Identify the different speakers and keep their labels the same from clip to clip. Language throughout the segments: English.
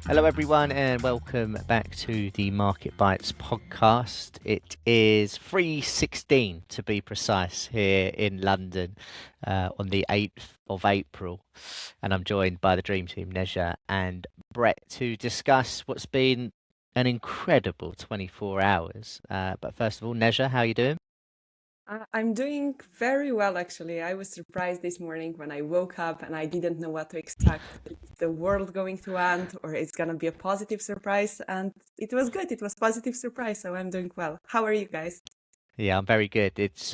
Speaker 1: Hello, everyone, and welcome back to the Market Bites podcast. It is 3:16 to be precise here in London on the 8th of April, and I'm joined by the Dream Team, Neja and Brett, to discuss what's been an incredible 24 hours. But first of all, Neja, how are you doing?
Speaker 2: I'm doing very well, actually. I was surprised this morning when I woke up and I didn't know what to expect. Is the world going to end or it's going to be a positive surprise? And it was good. It was positive surprise, so I'm doing well. How are you guys?
Speaker 1: Yeah, I'm very good. It's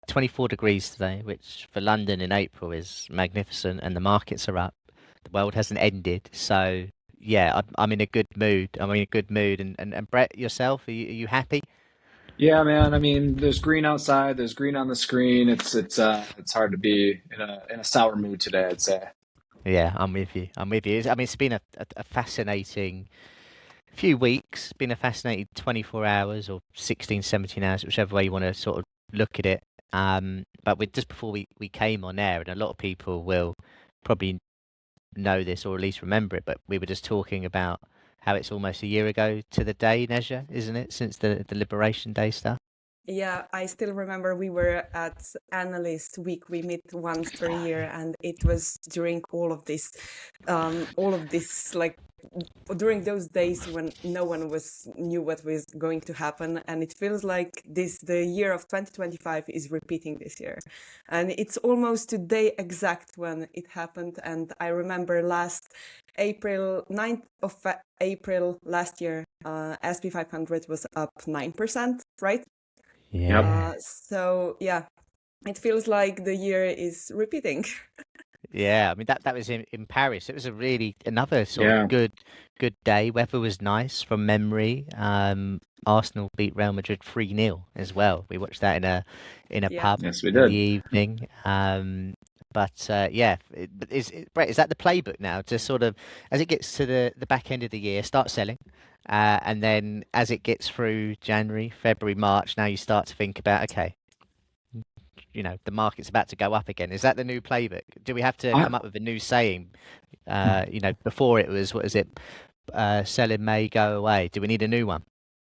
Speaker 1: 24 degrees today, which for London in April is magnificent, and the markets are up. The world hasn't ended, so yeah, I'm in a good mood. I'm in a good mood, and Brett, yourself, are you happy?
Speaker 3: Yeah, man. I mean, there's green outside, there's green on the screen. It's hard to be in a sour mood today, I'd say.
Speaker 1: Yeah, I'm with you. I'm with you. I mean, it's been a fascinating few weeks. Been a fascinating 24 hours or 16, 17 hours, whichever way you want to sort of look at it. But just before we came on air, and a lot of people will probably know this or at least remember it, but we were just talking about how it's almost a year ago to the day, Neja, isn't it, since the Liberation Day stuff?
Speaker 2: Yeah, I still remember we were at Analyst Week. We meet once per year, and it was during all of this, like during those days when no one knew what was going to happen. And it feels like the year of 2025 is repeating this year, and it's almost today exact when it happened. And I remember last April 9th of April last year, SP 500 was up 9%, right?
Speaker 3: Yep.
Speaker 1: Yeah.
Speaker 2: So yeah, it feels like the year is repeating.
Speaker 1: Yeah, I mean that was in Paris. It was a really another sort of
Speaker 3: Yeah.
Speaker 1: good day. Weather was nice from memory. Arsenal beat Real Madrid 3-0 as well. We watched that in a
Speaker 2: Yeah.
Speaker 1: pub
Speaker 3: Yes, we
Speaker 1: in the
Speaker 3: did.
Speaker 1: evening. But yeah, Brett, is that the playbook now to sort of as it gets to the back end of the year, start selling, and then as it gets through January, February, March, now you start to think about okay, the market's about to go up again. Is that the new playbook? Do we have to
Speaker 3: I
Speaker 1: come up with a new saying? Before it was, what is it? Sell in May, go away. Do we need a new one?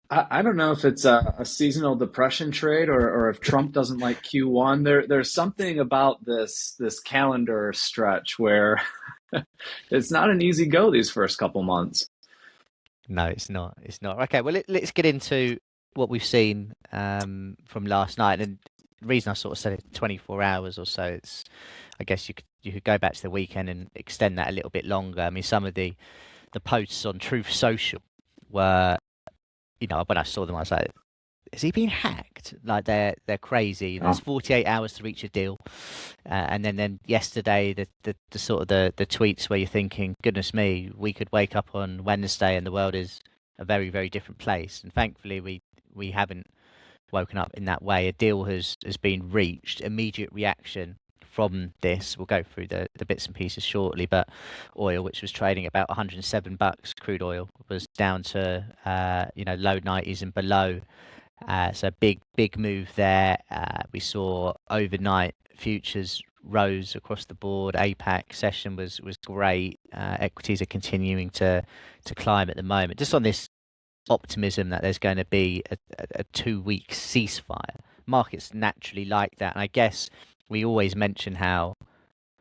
Speaker 3: I don't know if it's a seasonal depression trade or if Trump doesn't like Q1. There's something about this calendar stretch where it's not an easy go these first couple months.
Speaker 1: No, it's not. It's not. Okay, well, let's get into what we've seen from last night. And the reason I sort of said it 24 hours or so, I guess you could go back to the weekend and extend that a little bit longer. I mean, some of the posts on Truth Social were, when I saw them, I was like, has he been hacked? Like they're crazy. There's
Speaker 3: Oh,
Speaker 1: 48 hours to reach a deal, and then yesterday the sort of the tweets where you're thinking, goodness me, we could wake up on Wednesday and the world is a very very different place. And thankfully we haven't woken up in that way. A deal has been reached. Immediate reaction from this. We'll go through the bits and pieces shortly, but oil, which was trading about $107, crude oil was down to low 90s and below. So big move there. We saw overnight futures rose across the board. APAC session was great. Equities are continuing to climb at the moment. Just on this optimism that there's going to be a 2 week ceasefire. Markets naturally like that. And I guess we always mention how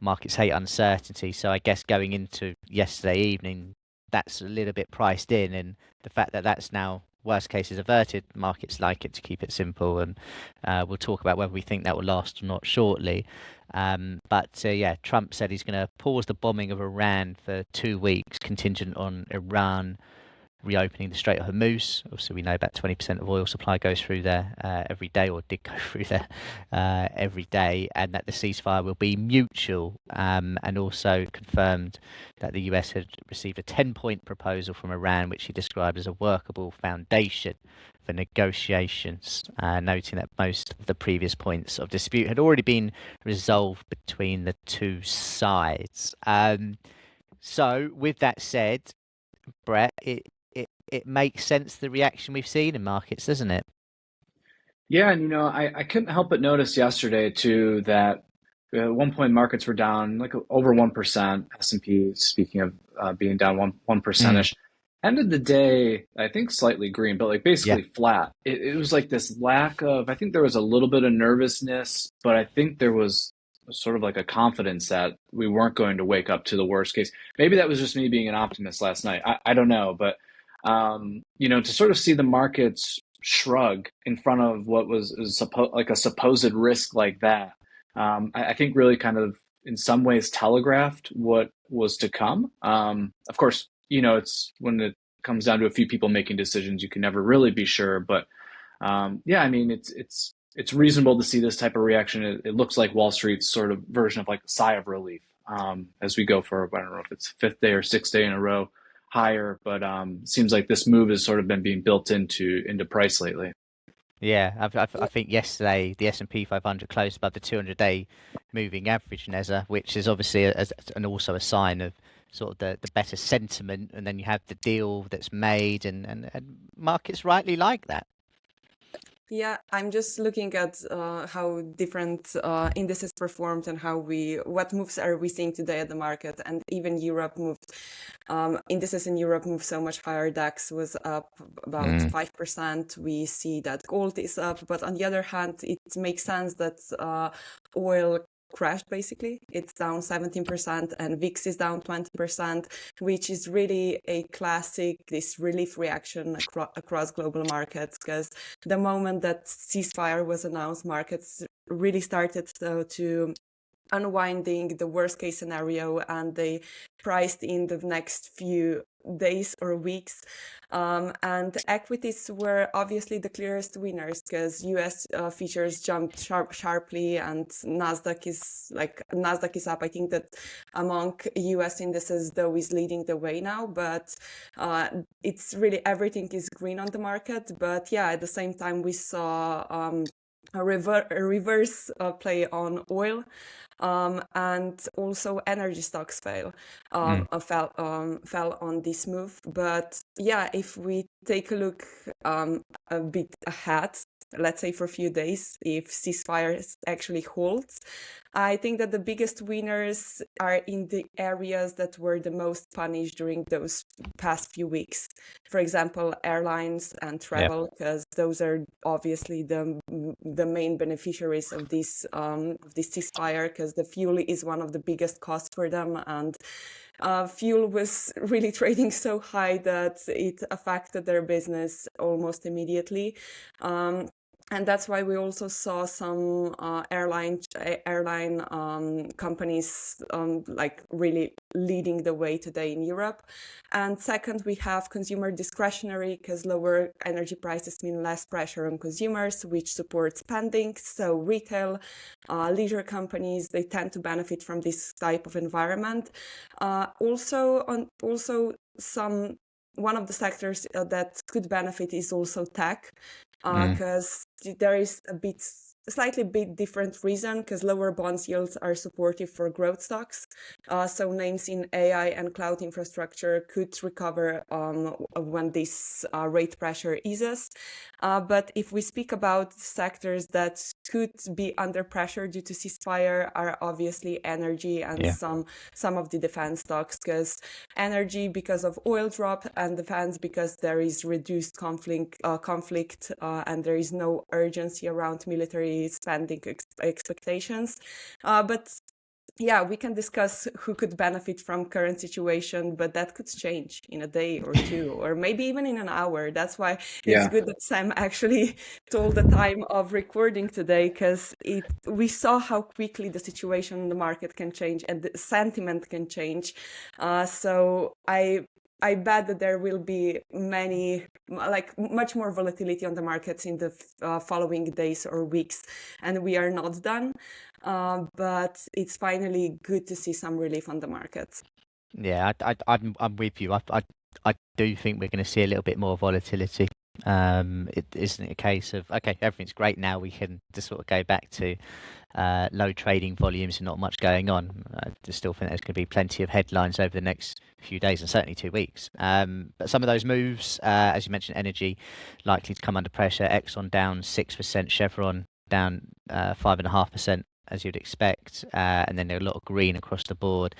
Speaker 1: markets hate uncertainty. So I guess going into yesterday evening, that's a little bit priced in. And the fact that that's now worst case is averted, markets like it to keep it simple. And we'll talk about whether we think that will last or not shortly. But yeah, Trump said he's going to pause the bombing of Iran for 2 weeks, contingent on Iran reopening the Strait of Hormuz. Obviously, we know about 20% of oil supply goes through there every day, or did go through there every day, and that the ceasefire will be mutual, and also confirmed that the US had received a 10-point proposal from Iran, which he described as a workable foundation for negotiations, noting that most of the previous points of dispute had already been resolved between the two sides. So, with that said, Brett, it makes sense the reaction we've seen in markets, doesn't it?
Speaker 3: yeah, and I couldn't help but notice yesterday too that At one point, markets were down like over 1%. S&P, speaking of being down 1%
Speaker 1: Mm.
Speaker 3: ish. End of the day, I think slightly green, but like
Speaker 1: Yeah.
Speaker 3: basically flat. It was like this lack of, I think there was a little bit of nervousness, but I think there was sort of like a confidence that we weren't going to wake up to the worst case. Maybe that was just me being an optimist last night. I don't know, but to sort of see the markets shrug in front of what was like a supposed risk like that, I think really kind of in some ways telegraphed what was to come. Of course, it's when it comes down to a few people making decisions, you can never really be sure. But yeah, I mean, it's reasonable to see this type of reaction. It looks like Wall Street's sort of version of like a sigh of relief as we go for, I don't know if it's fifth day or sixth day in a row higher, but seems like this move has sort of been being built into price lately.
Speaker 1: Yeah, I think yesterday the S&P 500 closed above the 200-day moving average, Neza, which is obviously and also a sign of sort of the better sentiment, and then you have the deal that's made, and markets rightly like that.
Speaker 2: Yeah, I'm just looking at how different indices performed and what moves are we seeing today at the market, and even Europe moved. Indices in Europe moved so much higher. DAX was up about 5%. We see that gold is up, but on the other hand, it makes sense that oil crashed basically. It's down 17% and VIX is down 20%, which is really a classic this relief reaction across global markets, because the moment that ceasefire was announced, markets really started to unwinding the worst case scenario, and they priced in the next few days or weeks, and equities were obviously the clearest winners, because US features jumped sharply, and Nasdaq is up. I think that among US indices though is leading the way now, but it's really everything is green on the market. But yeah, at the same time we saw a reverse play on oil, and also energy stocks fell on this move. But yeah, if we take a look a bit ahead, let's say for a few days, if ceasefire actually holds, I think that the biggest winners are in the areas that were the most punished during those past few weeks. For example, airlines and travel, because those are obviously the main beneficiaries of this ceasefire, because the fuel is one of the biggest costs for them, and fuel was really trading so high that it affected their business almost immediately. And that's why we also saw some airline companies like really leading the way today in Europe. And second, we have consumer discretionary, because lower energy prices mean less pressure on consumers, which supports spending. So retail, leisure companies, they tend to benefit from this type of environment. One of the sectors that could benefit is also tech, because there is a slightly bit different reason, because lower bond yields are supportive for growth stocks. So names in AI and cloud infrastructure could recover when this rate pressure eases. But if we speak about sectors that could be under pressure due to ceasefire, are obviously energy and some of the defense stocks, because energy because of oil drop, and defense because there is reduced conflict and there is no urgency around military spending expectations. But yeah, we can discuss who could benefit from current situation, but that could change in a day or two, or maybe even in an hour. That's why it's good that Sam actually told the time of recording today, because we saw how quickly the situation in the market can change and the sentiment can change. So I bet that there will be much more volatility on the markets in the following days or weeks, and we are not done. But it's finally good to see some relief on the markets.
Speaker 1: Yeah, I'm with you. I do think we're going to see a little bit more volatility. It isn't a case of okay, everything's great now. We can just sort of go back to low trading volumes and not much going on. I just still think there's going to be plenty of headlines over the next few days and certainly 2 weeks. But some of those moves, as you mentioned, energy likely to come under pressure. Exxon down 6%, Chevron down 5.5%. as you'd expect, and then a lot of green across the board.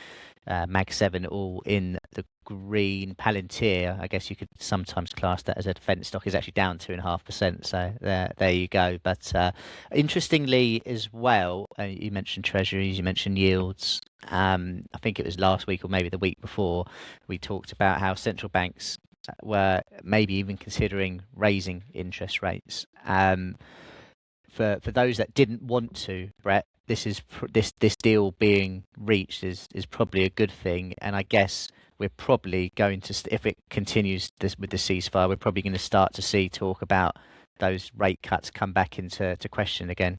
Speaker 1: Mag 7 all in the green. Palantir, I guess you could sometimes class that as a defence stock, is actually down 2.5%. So there you go. But interestingly as well, you mentioned treasuries, you mentioned yields. I think it was last week or maybe the week before, we talked about how central banks were maybe even considering raising interest rates. For those that didn't want to, Brett, this deal being reached is probably a good thing, and I guess we're probably going to, if it continues this with the ceasefire, we're probably going to start to see talk about those rate cuts come back into question again.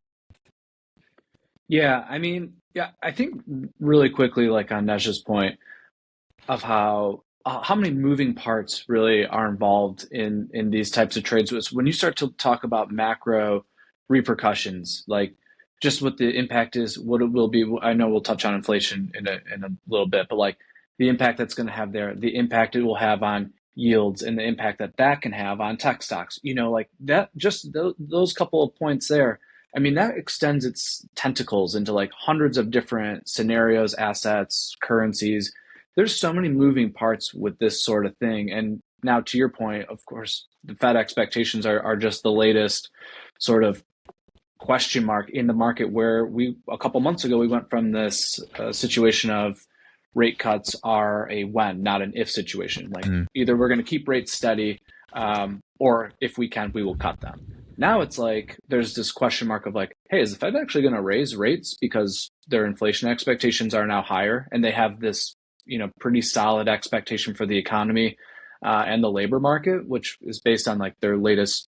Speaker 3: Yeah, I mean, yeah, I think really quickly, like on Nej's point of how many moving parts really are involved in these types of trades. Was when you start to talk about macro repercussions, like just what the impact is, what it will be. I know we'll touch on inflation in a little bit, but like the impact that's going to have there, the impact it will have on yields, and the impact that can have on tech stocks. You know, like that. Just those couple of points there. I mean, that extends its tentacles into like hundreds of different scenarios, assets, currencies. There's so many moving parts with this sort of thing. And now to your point, of course, the Fed expectations are just the latest sort of question mark in the market, where a couple months ago, we went from this situation of rate cuts are a when, not an if situation. Like either we're going to keep rates steady, or if we can, we will cut them. Now it's like there's this question mark of like, hey, is the Fed actually going to raise rates because their inflation expectations are now higher, and they have this pretty solid expectation for the economy and the labor market, which is based on like their latest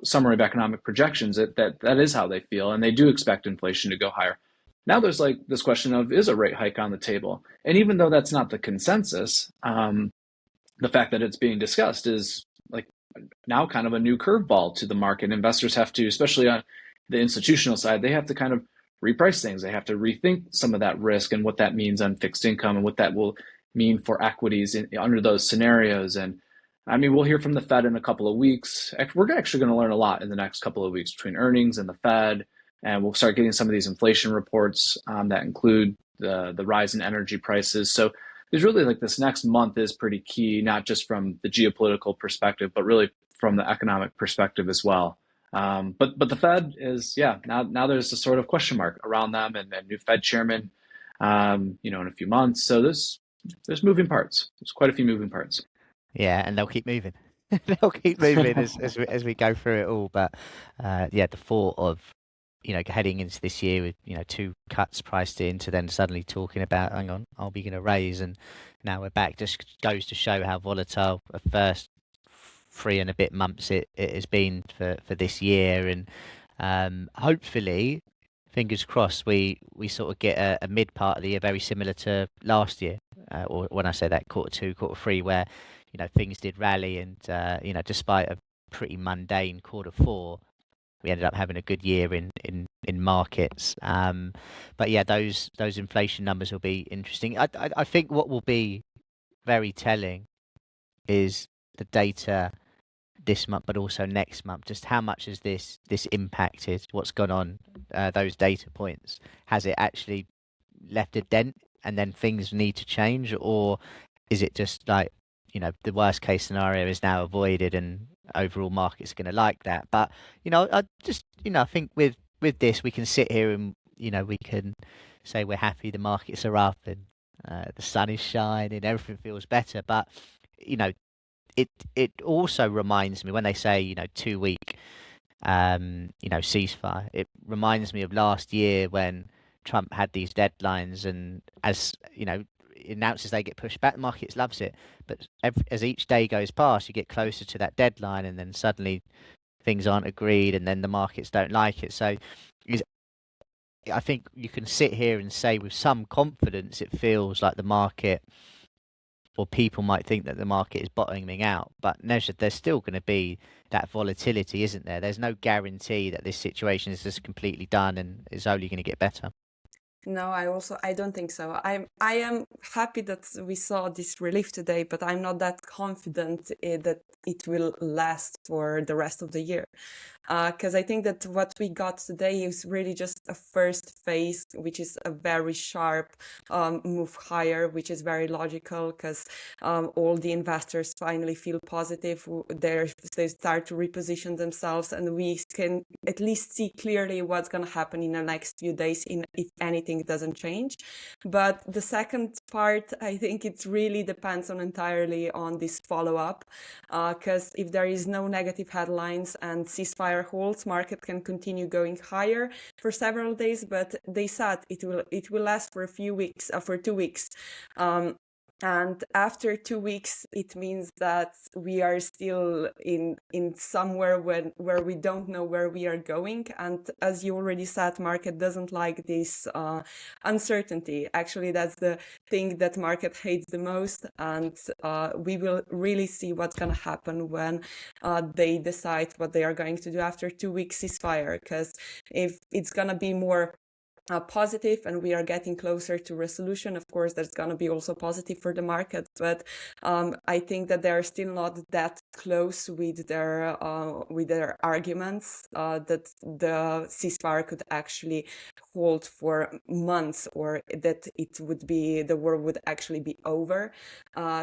Speaker 3: summary of economic projections. That is how they feel, and they do expect inflation to go higher. Now there's like this question of, is a rate hike on the table? And even though that's not the consensus, the fact that it's being discussed is like now kind of a new curveball to the market. Investors have to, especially on the institutional side, they have to kind of reprice things. They have to rethink some of that risk and what that means on fixed income and what that will mean for equities under those scenarios. And I mean, we'll hear from the Fed in a couple of weeks. We're actually going to learn a lot in the next couple of weeks between earnings and the Fed. And we'll start getting some of these inflation reports that include the rise in energy prices. So there's really like this next month is pretty key, not just from the geopolitical perspective, but really from the economic perspective as well. But the Fed is, now there's a sort of question mark around them, and new Fed chairman, in a few months. So there's moving parts. There's quite a few moving parts.
Speaker 1: Yeah, and they'll keep moving. They'll keep moving as we go through it all. But the thought of heading into this year with 2 cuts priced in, to then suddenly talking about, hang on, are we going to raise? And now we're back. Just goes to show how volatile the first 3 and a bit months it has been for this year. And hopefully, fingers crossed, we sort of get a mid part of the year very similar to last year, or when I say that, Q2, Q3, where things did rally, and despite a pretty mundane Q4, we ended up having a good year in markets. But yeah, those inflation numbers will be interesting. I think what will be very telling is the data this month, but also next month. Just how much has this impacted what's gone on? Those data points, has it actually left a dent, and then things need to change, or is it just like the worst case scenario is now avoided, and overall market's going to like that? But I think with this, we can sit here and we can say we're happy the markets are up and the sun is shining, everything feels better. But it also reminds me when they say 2-week ceasefire. It reminds me of last year when Trump had these deadlines, and as announces they get pushed back, the markets loves it. But as each day goes past, you get closer to that deadline, and then suddenly things aren't agreed, and then the markets don't like it. So I think you can sit here and say with some confidence it feels like the market, or people might think that the market is bottoming out. But there's still going to be that volatility, isn't there? There's no guarantee that this situation is just completely done and is only going to get better.
Speaker 2: No, I don't think so. I am happy that we saw this relief today, but I'm not that confident that it will last for the rest of the year. Because I think that what we got today is really just a first phase, which is a very sharp move higher, which is very logical because all the investors finally feel positive. They start to reposition themselves, and we can at least see clearly what's going to happen in the next few days if anything doesn't change. But the second part, I think it really depends entirely on this follow-up, because if there is no negative headlines and ceasefire holds, market can continue going higher for several days, but they said it will last for a few weeks, for 2 weeks. And after 2 weeks, it means that we are still in somewhere where we don't know where we are going. And as you already said, market doesn't like this uncertainty. Actually, that's the thing that market hates the most. And we will really see what's going to happen when they decide what they are going to do after 2 weeks ceasefire. Because if it's going to be more positive and we are getting closer to resolution, of course that's going to be also positive for the market, but I think that they are still not that close with their arguments that the ceasefire could actually hold for months, or that the war would actually be over.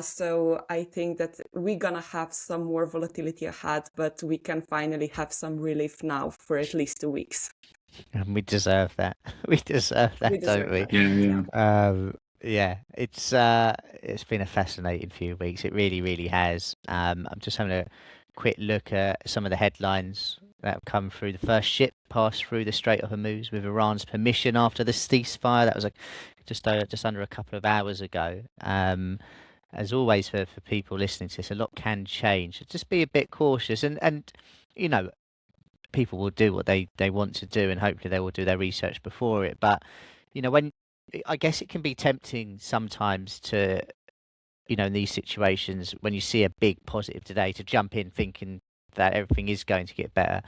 Speaker 2: So I think that we're gonna have some more volatility ahead, but we can finally have some relief now for at least 2 weeks.
Speaker 1: And we deserve that. We deserve that, don't we? Yeah, it's been a fascinating few weeks. It really, really has. I'm just having a quick look at some of the headlines that have come through. The first ship passed through the Strait of Hormuz with Iran's permission after the ceasefire. That was just under a couple of hours ago. As always, for people listening to this, a lot can change. So just be a bit cautious, and you know, people will do what they want to do, and hopefully they will do their research before it. But when I guess it can be tempting sometimes to, in these situations when you see a big positive today, to jump in thinking that everything is going to get better,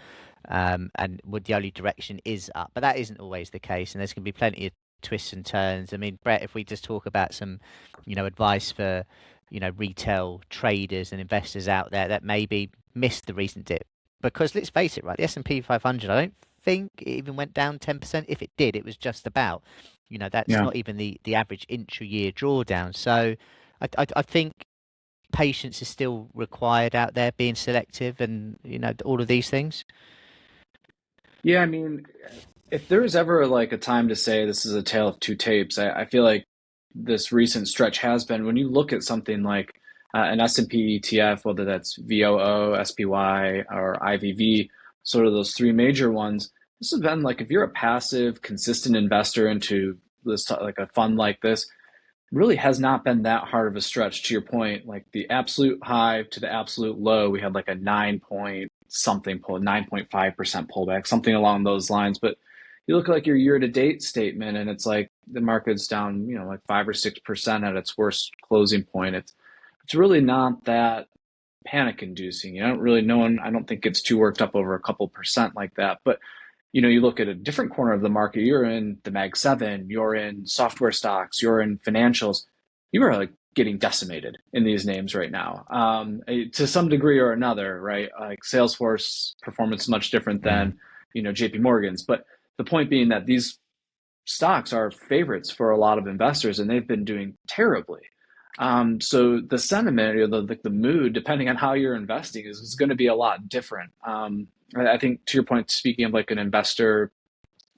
Speaker 1: and the only direction is up. But that isn't always the case, and there's going to be plenty of twists and turns. I mean, Brett, if we just talk about some, advice for, retail traders and investors out there that maybe missed the recent dip. Because let's face it, right, the S&P 500, I don't think it even went down 10%. If it did, it was just about, that's not even the average intra-year drawdown. So I think patience is still required out there, being selective and, all of these things.
Speaker 3: Yeah, I mean, if there was ever like a time to say this is a tale of two tapes, I feel like this recent stretch has been when you look at something like an S&P ETF, whether that's VOO, SPY, or IVV, sort of those three major ones. This has been like, if you're a passive, consistent investor into this, like a fund like this, really has not been that hard of a stretch. To your point, like the absolute high to the absolute low, we had like a 9.5% pullback, something along those lines. But you look at like your year-to-date statement, and it's like the market's down, like 5 or 6% at its worst closing point. It's really not that panic-inducing. I don't think gets too worked up over a couple percent like that. But you look at a different corner of the market. You're in the Mag 7. You're in software stocks. You're in financials. You are like getting decimated in these names right now, to some degree or another, right? Like Salesforce performance is much different than JP Morgan's. But the point being that these stocks are favorites for a lot of investors, and they've been doing terribly. So the sentiment or the mood, depending on how you're investing, is going to be a lot different. I think, to your point, speaking of like an investor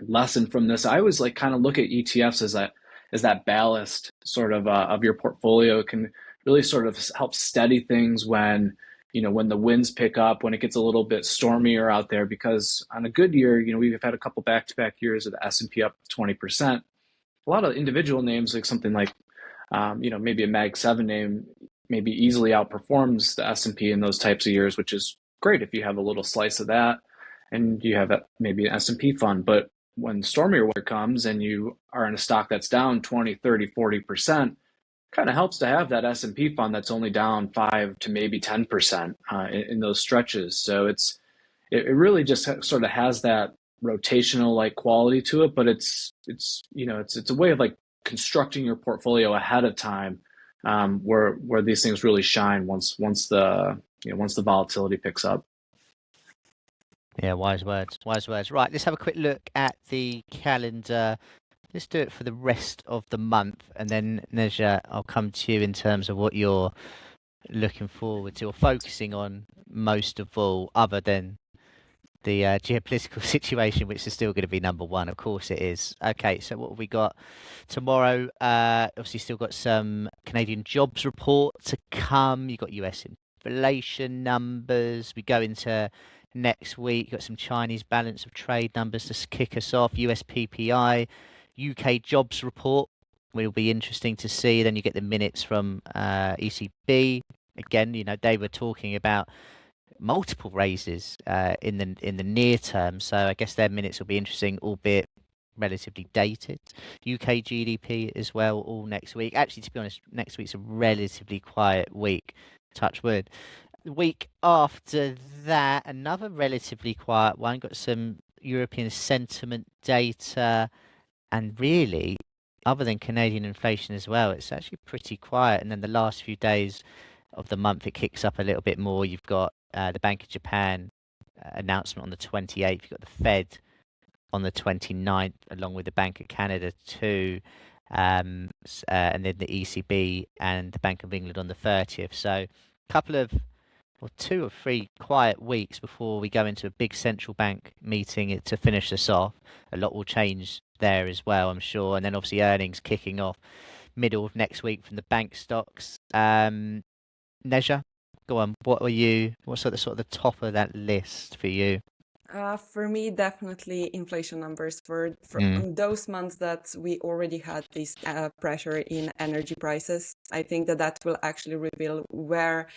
Speaker 3: lesson from this, I always like kind of look at ETFs as that ballast sort of your portfolio. It can really sort of help steady things when the winds pick up, when it gets a little bit stormier out there. Because on a good year, we've had a couple back-to-back years of the S&P up 20%. A lot of individual names, like something like maybe a Mag 7 name, maybe easily outperforms the S&P in those types of years, which is great if you have a little slice of that and you have maybe an S&P fund. But when stormier weather comes and you are in a stock that's down 20, 30, 40%, kind of helps to have that S&P fund that's only down 5 to maybe 10% in those stretches. So it really just sort of has that rotational like quality to it, but it's a way of like constructing your portfolio ahead of time where these things really shine once the volatility picks up.
Speaker 1: Yeah, wise words. Wise words. Right, let's have a quick look at the calendar. Let's do it for the rest of the month, and then Neja, I'll come to you in terms of what you're looking forward to or focusing on most of all, other than the geopolitical situation, which is still going to be number one. Of course it is. Okay, so what have we got tomorrow? Obviously, still got some Canadian jobs report to come. You've got US inflation numbers. We go into next week. You've got some Chinese balance of trade numbers to kick us off. US PPI, UK jobs report will be interesting to see. Then you get the minutes from ECB. Again, they were talking about multiple raises in the near term. So I guess their minutes will be interesting, albeit relatively dated. UK GDP as well, all next week. Actually, to be honest, next week's a relatively quiet week. Touch wood. The week after that, another relatively quiet one. Got some European sentiment data, and really, other than Canadian inflation as well, it's actually pretty quiet. And then the last few days of the month, it kicks up a little bit more. You've got the Bank of Japan announcement on the 28th. You've got the Fed on the 29th, along with the Bank of Canada too, and then the ECB and the Bank of England on the 30th. So a couple of, or 2 or 3 quiet weeks before we go into a big central bank meeting to finish us off. A lot will change there as well, I'm sure. And then obviously earnings kicking off middle of next week from the bank stocks. Neja, go on. What's at the sort of the top of that list for you?
Speaker 2: For me, definitely inflation numbers for those months that we already had this pressure in energy prices. I think that will actually reveal where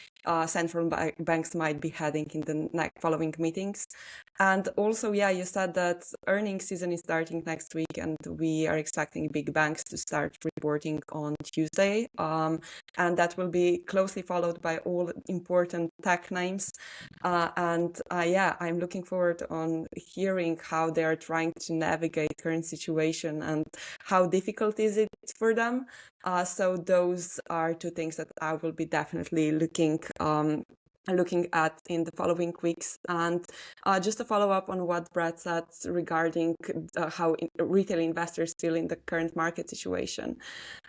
Speaker 2: central banks might be heading in the following meetings. And also, yeah, you said that earnings season is starting next week, and we are expecting big banks to start reporting on Tuesday. And that will be closely followed by all important tech names. Yeah, I'm looking forward on hearing how they are trying to navigate current situation and how difficult is it for them. So those are 2 things that I will be definitely looking at in the following weeks. And just to follow up on what Brad said regarding how retail investors feel in the current market situation,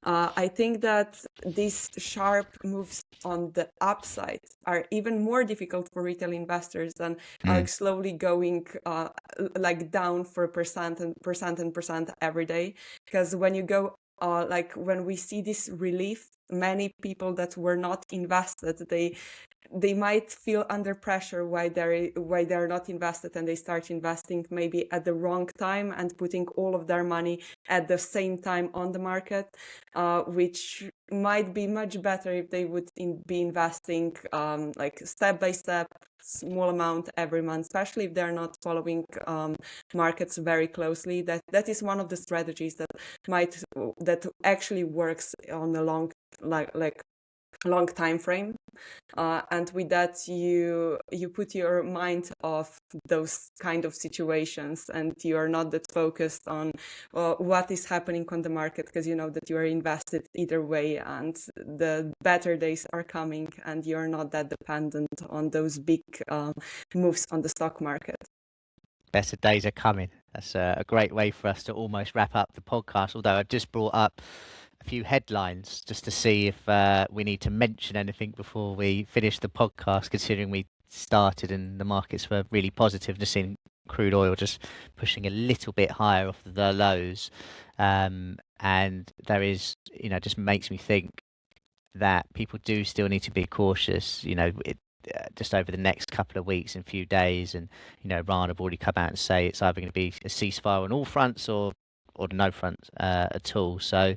Speaker 2: I think that these sharp moves on the upside are even more difficult for retail investors than are slowly going like down for percent every day. Because when you go when we see this relief, many people that were not invested, they might feel under pressure why they're not invested, and they start investing maybe at the wrong time and putting all of their money at the same time on the market, which might be much better if they would be investing like step by step, small amount every month, especially if they're not following markets very closely. That is one of the strategies that actually works on a long long time frame, and with that you put your mind off those kind of situations, and you are not that focused on what is happening on the market, because you know that you are invested either way, and the better days are coming, and you're not that dependent on those big moves on the stock market.
Speaker 1: Better days are coming. That's a great way for us to almost wrap up the podcast, although I've just brought up a few headlines just to see if we need to mention anything before we finish the podcast, considering we started and the markets were really positive, just seeing crude oil just pushing a little bit higher off the lows. And there is, just makes me think that people do still need to be cautious, just over the next couple of weeks and few days. And, Iran have already come out and say it's either going to be a ceasefire on all fronts or no front at all. So,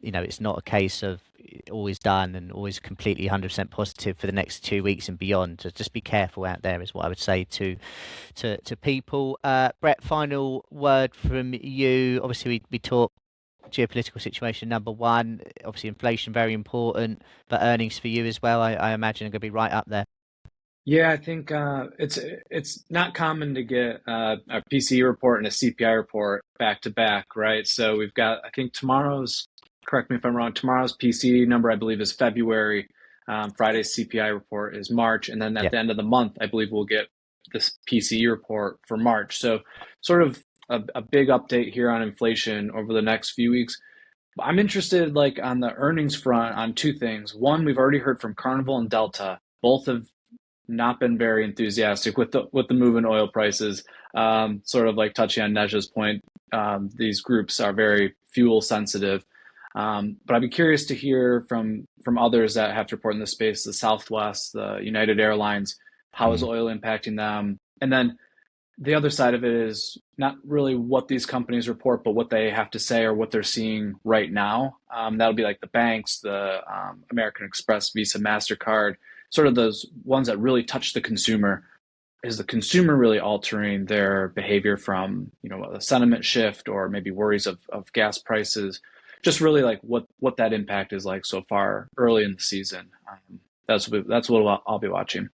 Speaker 1: it's not a case of always done and always completely 100% positive for the next 2 weeks and beyond. So just be careful out there is what I would say to people. Brett, final word from you. Obviously, we talked geopolitical situation number one. Obviously, inflation very important, but earnings for you as well, I imagine, are going to be right up there.
Speaker 3: Yeah, I think it's not common to get a PCE report and a CPI report back to back, right? So we've got, I think tomorrow's correct me if I'm wrong, tomorrow's PCE number, I believe, is February. Friday's CPI report is March. And then at the end of the month, I believe we'll get this PCE report for March. So sort of a big update here on inflation over the next few weeks. I'm interested, like, on the earnings front on two things. One, we've already heard from Carnival and Delta. Both have not been very enthusiastic with the move in oil prices. Sort of like touching on Nej's point, these groups are very fuel sensitive. But I'd be curious to hear from others that have to report in this space, the Southwest, the United Airlines. How is oil impacting them? And then the other side of it is not really what these companies report, but what they have to say or what they're seeing right now. That'll be like the banks, the American Express, Visa, MasterCard, sort of those ones that really touch the consumer. Is the consumer really altering their behavior from, a sentiment shift or maybe worries of gas prices? Just really like what that impact is like so far early in the season. That's what I'll be watching.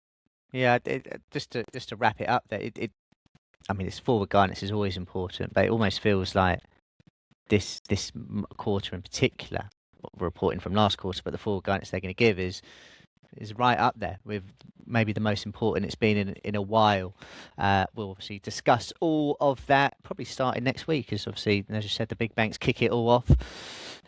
Speaker 1: Yeah, just to wrap it up there, I mean, this forward guidance is always important, but it almost feels like this quarter in particular, what we're reporting from last quarter, but the forward guidance they're going to give is right up there with maybe the most important it's been in a while. We'll obviously discuss all of that, probably starting next week, as obviously, as you said, the big banks kick it all off.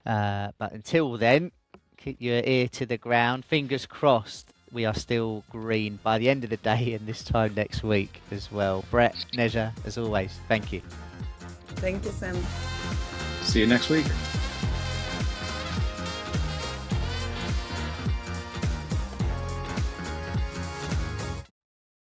Speaker 1: But until then, keep your ear to the ground. Fingers crossed we are still green by the end of the day and this time next week as well. Brett, Neja, as always, thank you.
Speaker 2: Thank you, Sam.
Speaker 3: See you next week.